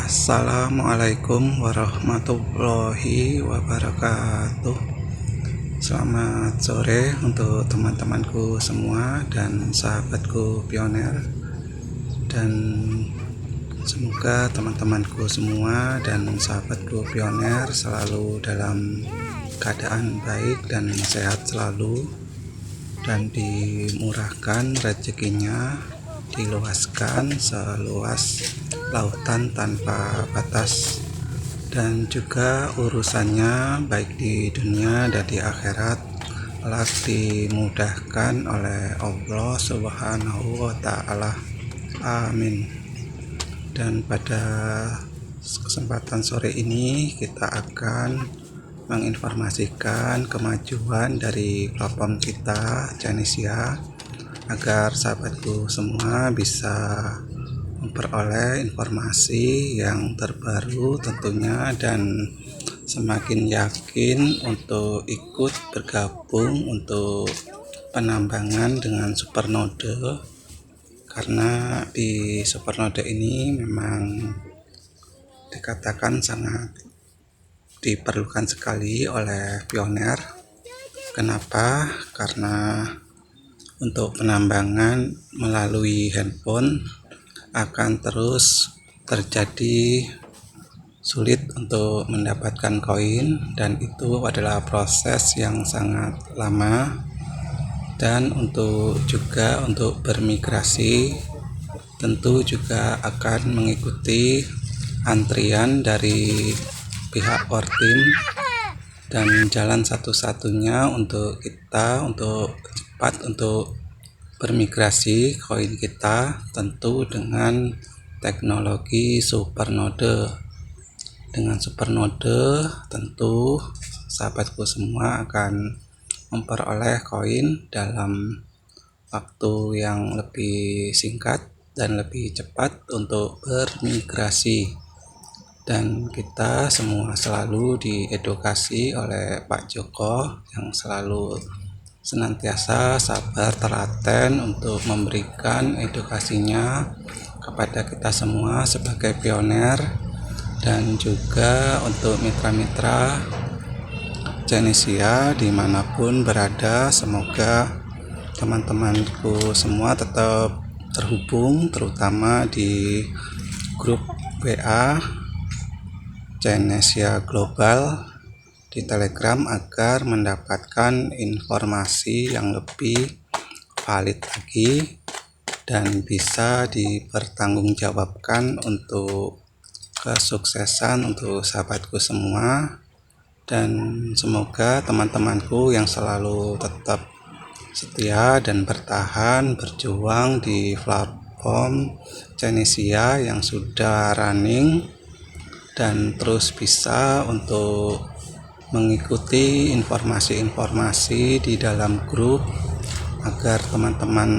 Assalamualaikum warahmatullahi wabarakatuh. Selamat sore untuk teman-temanku semua dan sahabatku pioner. Dan semoga teman-temanku semua dan sahabatku pioner selalu dalam keadaan baik dan sehat selalu, dan dimurahkan rezekinya, diluaskan seluas lautan tanpa batas, dan juga urusannya baik di dunia dan di akhirat kelak dimudahkan oleh Allah Subhanahu wa Ta'ala. Amin. Dan pada kesempatan sore ini kita akan menginformasikan kemajuan dari platform kita Genesia, agar sahabatku semua bisa memperoleh informasi yang terbaru tentunya, dan semakin yakin untuk ikut bergabung untuk penambangan dengan supernode, karena di supernode ini memang dikatakan sangat diperlukan sekali oleh pioner. Kenapa? Karena untuk penambangan melalui handphone akan terus terjadi sulit untuk mendapatkan koin, dan itu adalah proses yang sangat lama. Dan untuk bermigrasi tentu juga akan mengikuti antrian dari pihak Ortim, dan jalan satu-satunya untuk kita untuk cepat untuk bermigrasi koin kita tentu dengan teknologi supernode. Dengan supernode tentu sahabatku semua akan memperoleh koin dalam waktu yang lebih singkat dan lebih cepat untuk bermigrasi. Dan kita semua selalu diedukasi oleh Pak Joko yang selalu senantiasa sabar telaten untuk memberikan edukasinya kepada kita semua sebagai pioner, dan juga untuk mitra-mitra Genesia dimanapun berada. Semoga teman-temanku semua tetap terhubung, terutama di grup WA Genesia Global di Telegram, agar mendapatkan informasi yang lebih valid lagi dan bisa dipertanggungjawabkan untuk kesuksesan untuk sahabatku semua. Dan semoga teman-temanku yang selalu tetap setia dan bertahan berjuang di platform Genesia yang sudah running, dan terus bisa untuk mengikuti informasi-informasi di dalam grup, agar teman-teman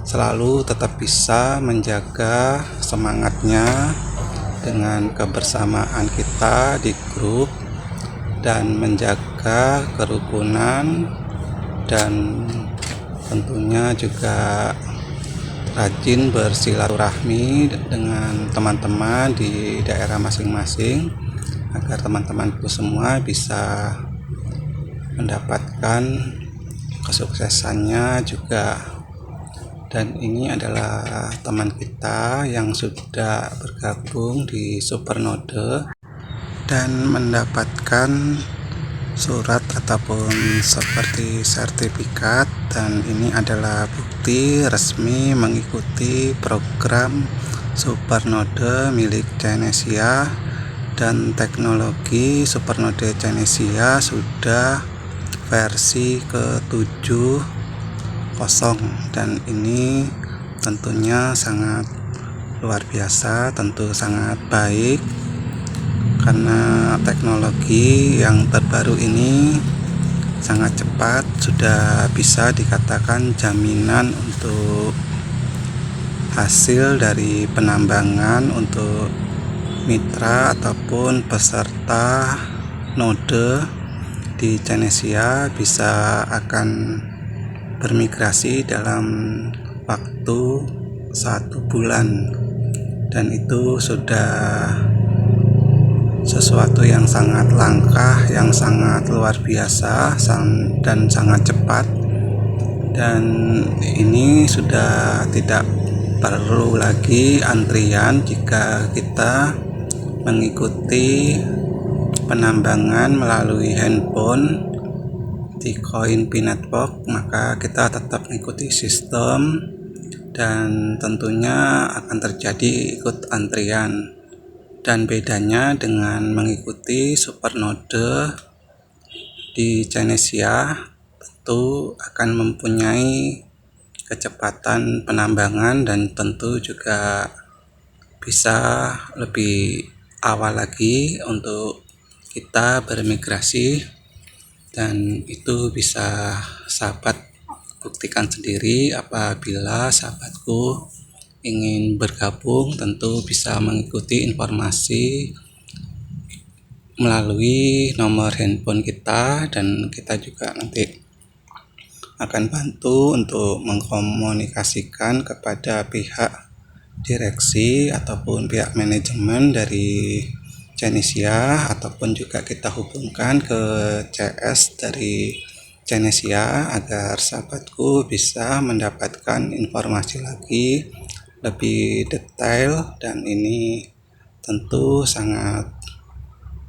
selalu tetap bisa menjaga semangatnya dengan kebersamaan kita di grup, dan menjaga kerukunan, dan tentunya juga rajin bersilaturahmi dengan teman-teman di daerah masing-masing, agar teman-temanku semua bisa mendapatkan kesuksesannya juga. Dan ini adalah teman kita yang sudah bergabung di supernode dan mendapatkan surat ataupun seperti sertifikat, dan ini adalah bukti resmi mengikuti program supernode milik Genesia. Dan teknologi supernode Genesia sudah versi ke-70, dan ini tentunya sangat luar biasa, tentu sangat baik, karena teknologi yang terbaru ini sangat cepat, sudah bisa dikatakan jaminan untuk hasil dari penambangan untuk mitra ataupun peserta node di Genesia bisa akan bermigrasi dalam waktu 1 bulan. dan itu sudah sesuatu yang sangat langka, yang sangat luar biasa dan sangat cepat. Dan ini sudah tidak perlu lagi antrian jika kita mengikuti penambangan melalui handphone di Coinpi Network, maka kita tetap mengikuti sistem dan tentunya akan terjadi ikut antrian. Dan bedanya dengan mengikuti supernode di Genesia, tentu akan mempunyai kecepatan penambangan dan tentu juga bisa lebih awal lagi untuk kita bermigrasi, dan itu bisa sahabat buktikan sendiri. Apabila sahabatku ingin bergabung, tentu bisa mengikuti informasi melalui nomor handphone kita, dan kita juga nanti akan bantu untuk mengkomunikasikan kepada pihak direksi ataupun pihak manajemen dari Genesia, ataupun juga kita hubungkan ke CS dari Genesia agar sahabatku bisa mendapatkan informasi lagi lebih detail. Dan ini tentu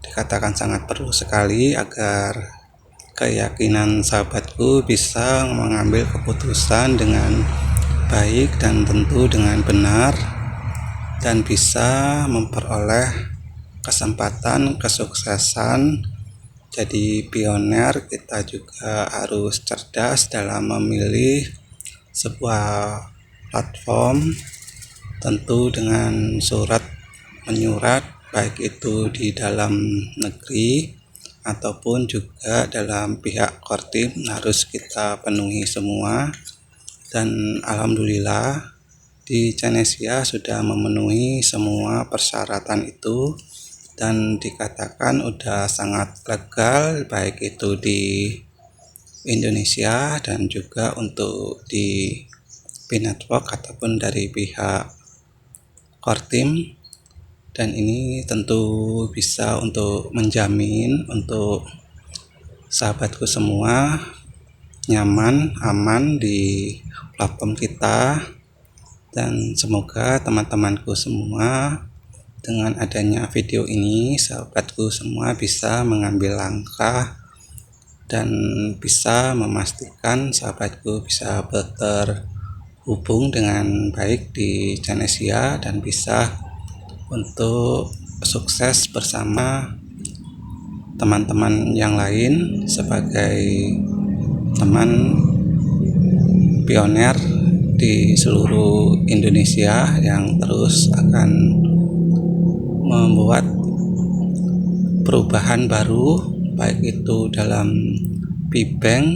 dikatakan sangat perlu sekali agar keyakinan sahabatku bisa mengambil keputusan dengan baik dan tentu dengan benar, dan bisa memperoleh kesempatan kesuksesan jadi pioner. Kita juga harus cerdas dalam memilih sebuah platform, tentu dengan surat menyurat, baik itu di dalam negeri ataupun juga dalam pihak Kortim, harus kita penuhi semua. Dan alhamdulillah di Genesia sudah memenuhi semua persyaratan itu, dan dikatakan udah sangat legal, baik itu di Indonesia dan juga untuk di P-Network ataupun dari pihak Kortim. Dan ini tentu bisa untuk menjamin untuk sahabatku semua nyaman, aman di platform kita. Dan semoga teman-temanku semua, dengan adanya video ini, sahabatku semua bisa mengambil langkah dan bisa memastikan sahabatku bisa terhubung dengan baik di Genesia dan bisa untuk sukses bersama teman-teman yang lain sebagai teman pioner di seluruh Indonesia yang terus akan membuat perubahan baru, baik itu dalam P-Bank.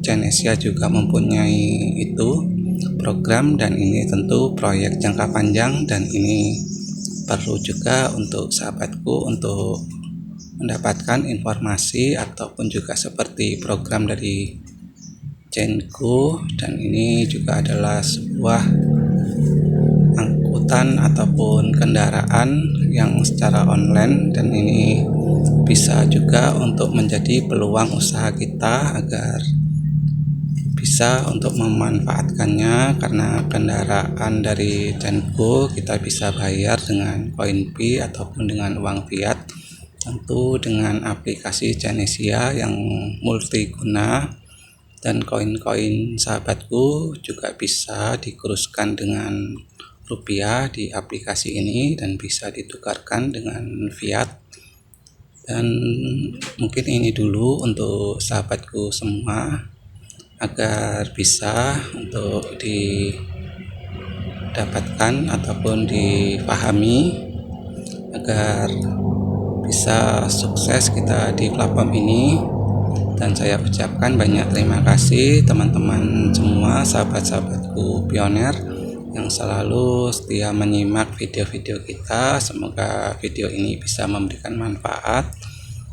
Genesia juga mempunyai itu program, dan ini tentu proyek jangka panjang, dan ini perlu juga untuk sahabatku untuk mendapatkan informasi ataupun juga seperti program dari Genco. Dan ini juga adalah sebuah angkutan ataupun kendaraan yang secara online, dan ini bisa juga untuk menjadi peluang usaha kita agar bisa untuk memanfaatkannya, karena kendaraan dari Genco kita bisa bayar dengan Coinpi ataupun dengan uang fiat, tentu dengan aplikasi Genesia yang multiguna. Dan koin-koin sahabatku juga bisa dikuruskan dengan rupiah di aplikasi ini dan bisa ditukarkan dengan fiat. Dan mungkin ini dulu untuk sahabatku semua, agar bisa untuk didapatkan ataupun dipahami, agar bisa sukses kita di platform ini. Dan saya ucapkan banyak terima kasih teman-teman semua, sahabat-sahabatku pioner yang selalu setia menyimak video-video kita. Semoga video ini bisa memberikan manfaat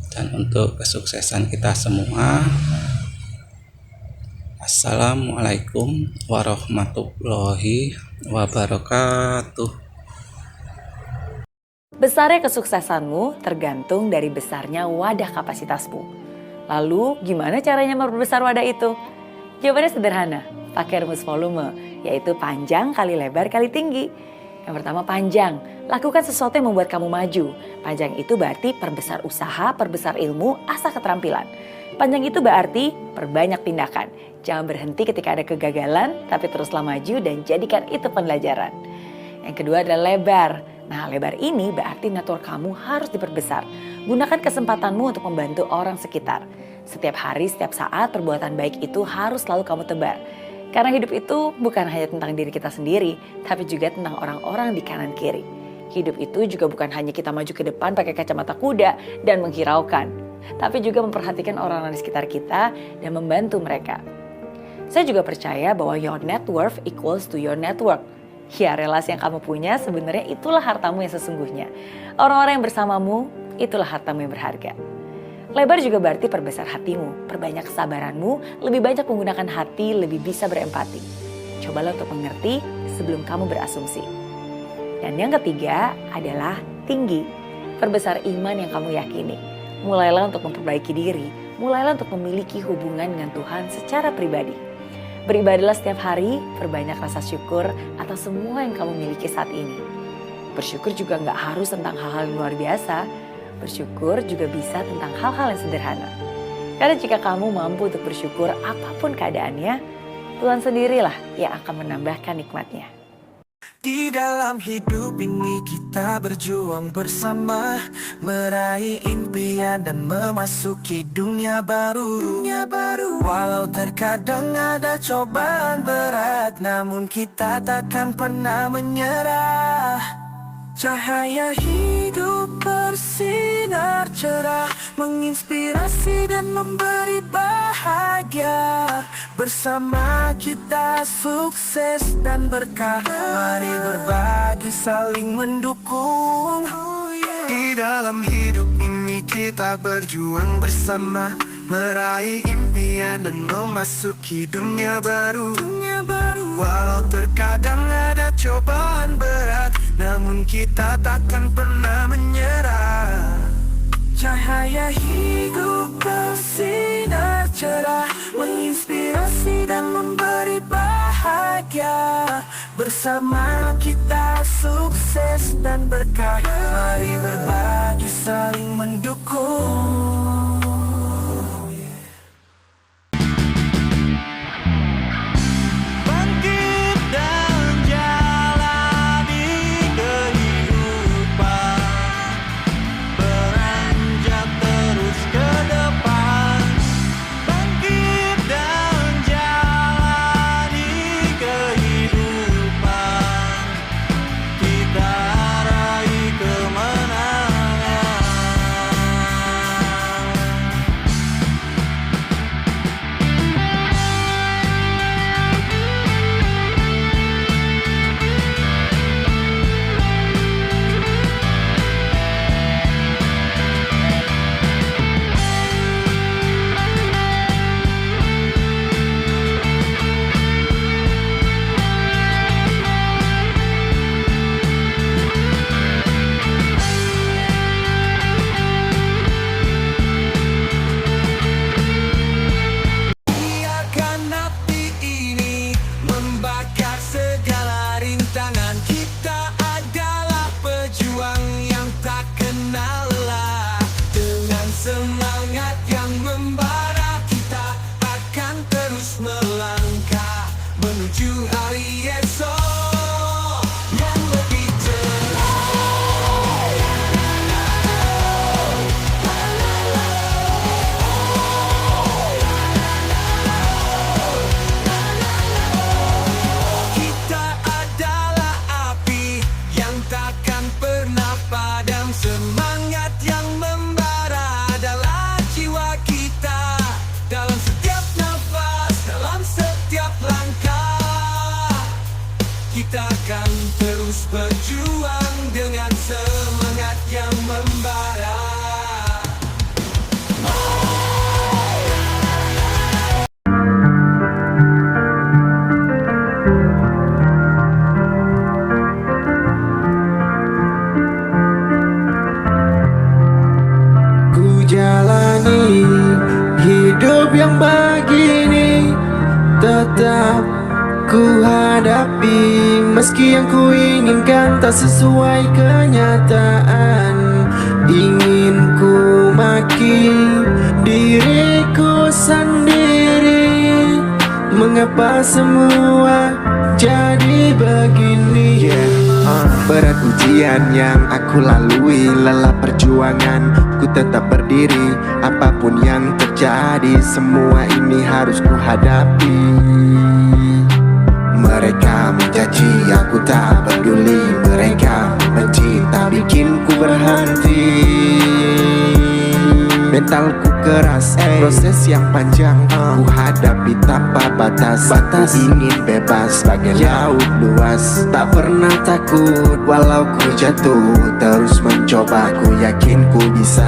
dan untuk kesuksesan kita semua. Assalamualaikum warahmatullahi wabarakatuh. Besarnya kesuksesanmu tergantung dari besarnya wadah kapasitasmu. Lalu, gimana caranya memperbesar wadah itu? Jawabannya sederhana, pakai rumus volume, yaitu panjang kali lebar kali tinggi. Yang pertama panjang, lakukan sesuatu yang membuat kamu maju. Panjang itu berarti perbesar usaha, perbesar ilmu, asah keterampilan. Panjang itu berarti perbanyak tindakan. Jangan berhenti ketika ada kegagalan, tapi teruslah maju dan jadikan itu pembelajaran. Yang kedua adalah lebar. Nah, lebar ini berarti network kamu harus diperbesar. Gunakan kesempatanmu untuk membantu orang sekitar. Setiap hari, setiap saat, perbuatan baik itu harus selalu kamu tebar. Karena hidup itu bukan hanya tentang diri kita sendiri, tapi juga tentang orang-orang di kanan kiri. Hidup itu juga bukan hanya kita maju ke depan pakai kacamata kuda dan menghiraukan, tapi juga memperhatikan orang-orang di sekitar kita dan membantu mereka. Saya juga percaya bahwa your net worth equals to your network. Ya, relasi yang kamu punya sebenarnya itulah hartamu yang sesungguhnya. Orang-orang yang bersamamu, itulah hartamu yang berharga. Lebar juga berarti perbesar hatimu, perbanyak kesabaranmu, lebih banyak menggunakan hati, lebih bisa berempati. Cobalah untuk mengerti sebelum kamu berasumsi. Dan yang ketiga adalah tinggi, perbesar iman yang kamu yakini. Mulailah untuk memperbaiki diri, mulailah untuk memiliki hubungan dengan Tuhan secara pribadi. Beribadahlah setiap hari, perbanyak rasa syukur atas semua yang kamu miliki saat ini. Bersyukur juga nggak harus tentang hal-hal yang luar biasa. Bersyukur juga bisa tentang hal-hal yang sederhana. Karena jika kamu mampu untuk bersyukur apapun keadaannya, Tuhan sendirilah yang akan menambahkan nikmatnya. Di dalam hidup ini kita berjuang bersama, meraih impian dan memasuki dunia baru. Walau terkadang ada cobaan berat, namun kita takkan pernah menyerah. Cahaya hidup bersinar cerah, menginspirasi dan memberi bahagia. Bersama kita sukses dan berkah, mari berbagi saling mendukung. Di dalam hidup ini kita berjuang bersama, meraih impian dan memasuki dunia baru. Walau terkadang ada cobaan berat, namun kita takkan pernah menyerah. Cahaya hidup bersinar cerah, menginspirasi dan memberi bahagia. Bersama kita sukses dan berkah, mari berbagi saling mendukung. Kita akan terus berjuang dengan semangat yang membara. tetap ku hadapi. Meski yang ku inginkan tak sesuai kenyataan, ingin ku maki diriku sendiri. Mengapa semua jadi begini? Berat ujian yang aku lalui, lelah perjuangan ku tetap berdiri. Apapun yang terjadi, semua ini harus ku hadapi. Mereka mencaci, aku tak peduli. Mereka membenci, tak bikin ku berhenti. Mentalku keras, proses yang panjang ku hadapi tanpa batas. Ku ingin bebas bagai laut luas, tak pernah takut walau ku jatuh. Terus mencoba, ku yakin ku bisa.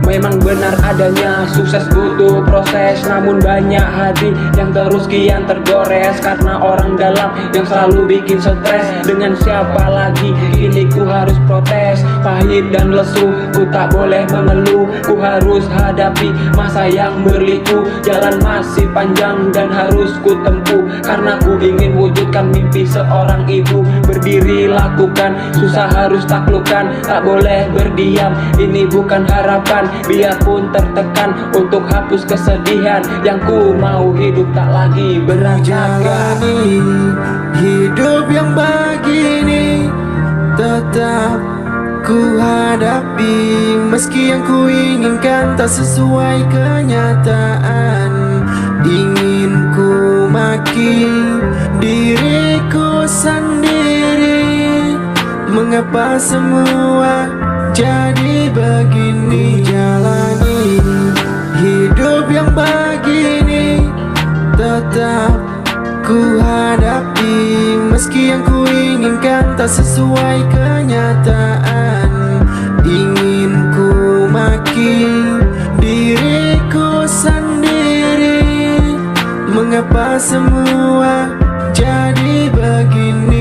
Memang benar adanya sukses butuh proses, namun banyak hati yang terus kian tergores karena orang dalam yang selalu bikin stres. Dengan siapa lagi kini ku harus protes, pahit dan lesu ku tak boleh mengeluh. Ku harus hadapi masa yang berliku, jalan masih panjang dan harus ku tempuh. Karena ku ingin wujudkan mimpi seorang ibu, berdiri lakukan, susah harus taklukkan, tak boleh berdiam. Ini bukan harapan, biarpun tertekan, untuk hapus kesedihan. Yang ku mau hidup tak lagi berantakan. Jalani hidup yang begini, tetap ku hadapi. Meski yang ku inginkan tak sesuai kenyataan, ingin ku maki diriku sendiri. Mengapa semua jadi begini? Jalani hidup yang begini, tetap ku hadapi. Meski yang ku inginkan tak sesuai kenyataan, ingin ku maki diriku sendiri. Mengapa semua jadi begini?